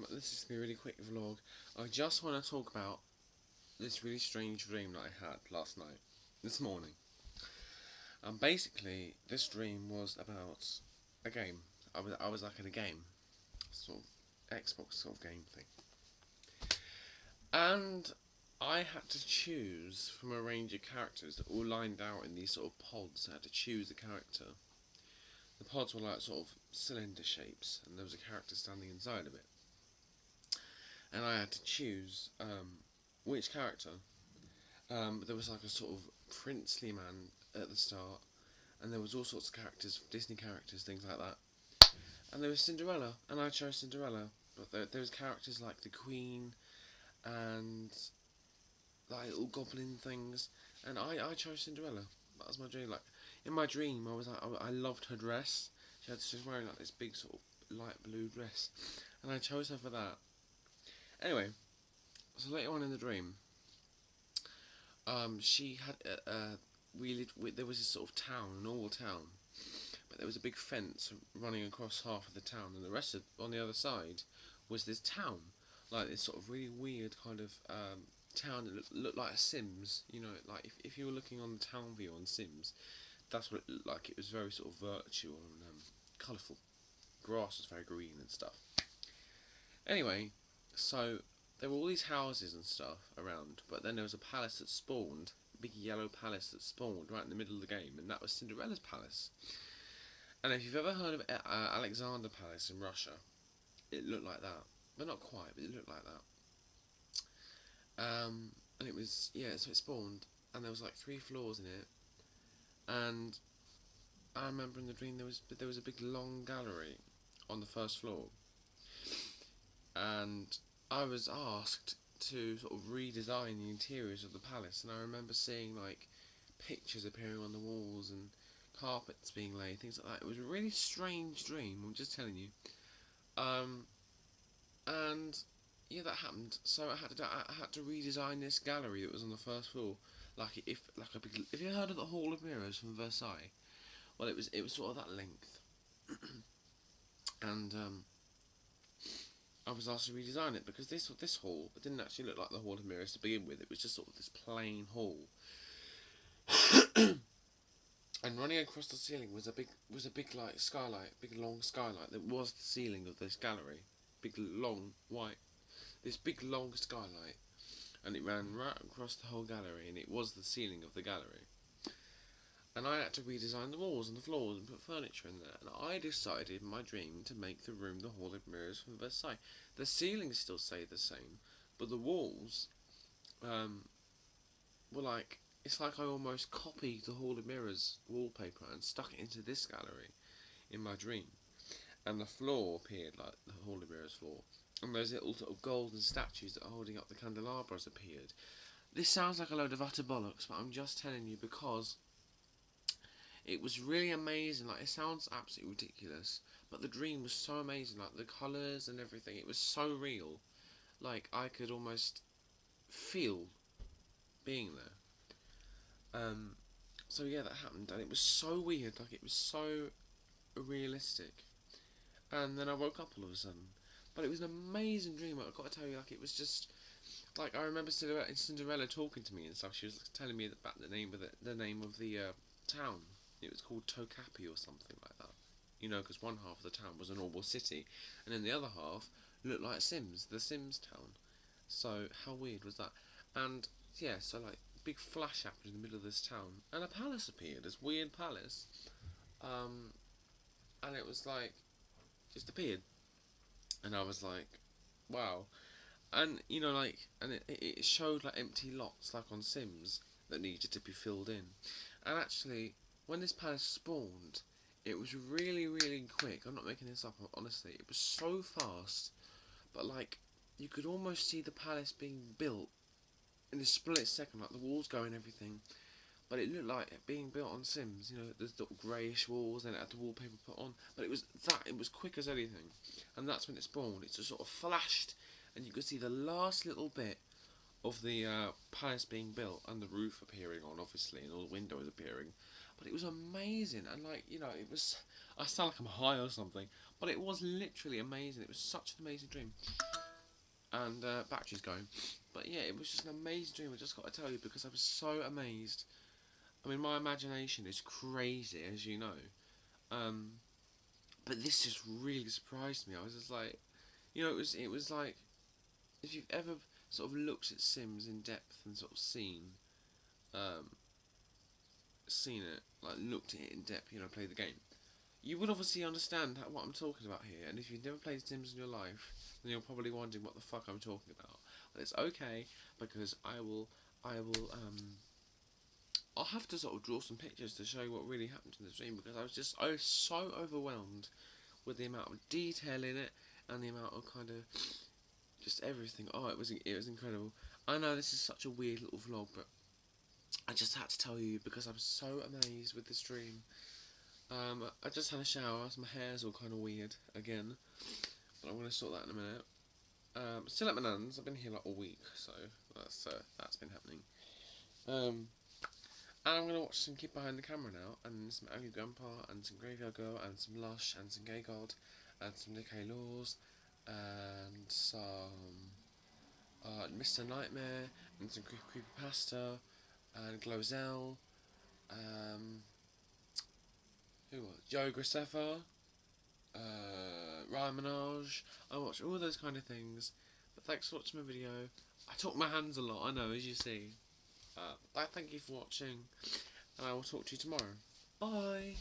This is going to be a really quick vlog. I just want to talk about this really strange dream that I had last night, this morning. Basically, this dream was about a game. I was like in a game, sort of Xbox sort of game thing. And I had to choose from a range of characters that all lined out in these sort of pods. I had to choose a character. The pods were like sort of cylinder shapes, and there was a character standing inside of it. And I had to choose which character. There was like a sort of princely man at the start, and there was all sorts of characters, Disney characters, things like that. And there was Cinderella, and I chose Cinderella. But there was characters like the Queen and like little goblin things, and I chose Cinderella. That was my dream. Like in my dream, I was like I loved her dress. She was wearing like this big sort of light blue dress, and I chose her for that. Anyway, so later on in the dream, she had there was this sort of town, a normal town, but there was a big fence running across half of the town, and the rest of on the other side was this town, like this sort of really weird kind of town that looked like a Sims. You know, like if you were looking on the town view on Sims, that's what it looked like. It was very sort of virtual and colourful. Grass was very green and stuff. Anyway, so there were all these houses and stuff around, but then there was a palace that spawned, a big yellow palace that spawned right in the middle of the game, and that was Cinderella's palace. And if you've ever heard of Alexander Palace in Russia, it looked like that, but not quite, but it looked like that. And it was, yeah, so it spawned, and there was like 3 floors in it, and I remember in the dream there was a big long gallery on the first floor, and I was asked to sort of redesign the interiors of the palace, and I remember seeing like pictures appearing on the walls and carpets being laid, things like that. It was a really strange dream, I'm just telling you. And yeah, that happened. So I had to redesign this gallery that was on the first floor, if you heard of the Hall of Mirrors from Versailles, well it was sort of that length, and I was asked to redesign it because this hall didn't actually look like the Hall of Mirrors to begin with. It was just sort of this plain hall, and running across the ceiling was a big like skylight, big long skylight that was the ceiling of this gallery. Big long white, this big long skylight, and it ran right across the whole gallery, and it was the ceiling of the gallery. And I had to redesign the walls and the floors and put furniture in there. And I decided in my dream to make the room the Hall of Mirrors from Versailles. The ceilings still stay the same, but the walls were like, it's like I almost copied the Hall of Mirrors wallpaper and stuck it into this gallery in my dream. And the floor appeared like the Hall of Mirrors floor. And those little sort of golden statues that are holding up the candelabras appeared. This sounds like a load of utter bollocks, but I'm just telling you because it was really amazing. Like, it sounds absolutely ridiculous, but the dream was so amazing. Like, the colours and everything, it was so real. Like, I could almost feel being there. So yeah, that happened, and it was so weird. Like, it was so realistic. And then I woke up all of a sudden. But it was an amazing dream. I've got to tell you, like, it was just like, I remember Cinderella talking to me and stuff. She was telling me about the name of the town. It was called Tokapi or something like that. You know, because one half of the town was a normal city, and then the other half looked like Sims, the Sims town. So how weird was that? And yeah, so like big flash happened in the middle of this town, and a palace appeared. This weird palace, and it was like just appeared, and I was like, wow. And you know, like, and it showed like empty lots, like on Sims, that needed to be filled in. And actually, when this palace spawned, it was really, really quick. I'm not making this up, honestly. It was so fast, but like, you could almost see the palace being built in a split second, like the walls going and everything. But it looked like it being built on Sims. You know, there's little greyish walls, and it had the wallpaper put on. But it was quick as anything. And that's when it spawned. It just sort of flashed, and you could see the last little bit of the palace being built, and the roof appearing on, obviously, and all the windows appearing. but it was amazing. And like, you know, it was, I sound like I'm high or something, but it was literally amazing. It was such an amazing dream. And battery's going, but yeah, it was just an amazing dream. I just got to tell you, because I was so amazed. I mean, my imagination is crazy, as you know. Um, but this just really surprised me. I was just like, you know, it was like, if you've ever sort of looked at Sims in depth and sort of um, seen it, like looked at it in depth, you know, played the game, you would obviously understand what I'm talking about here. And if you've never played Sims in your life, then you're probably wondering what the fuck I'm talking about. But it's okay, because I'll have to sort of draw some pictures to show you what really happened in the dream, because I was so overwhelmed with the amount of detail in it and the amount of kind of just everything. Oh, it was incredible. I know this is such a weird little vlog, but I just had to tell you because I'm so amazed with this dream. I just had a shower, so my hair's all kind of weird again, but I'm going to sort that in a minute. Still at my nan's. I've been here like a week, so that's been happening. And I'm going to watch some Kid Behind the Camera now, and some Angry Grandpa, and some Graveyard Girl, and some Lush, and some Gay God, and some Nick A. Laws, and some Mr. Nightmare, and some Creepypasta, and Glozell, who was Joe Graceffa, Ryan Minaj. I watch all those kind of things. But thanks for watching my video. I talk my hands a lot, I know, as you see. Thank you for watching, and I will talk to you tomorrow. Bye!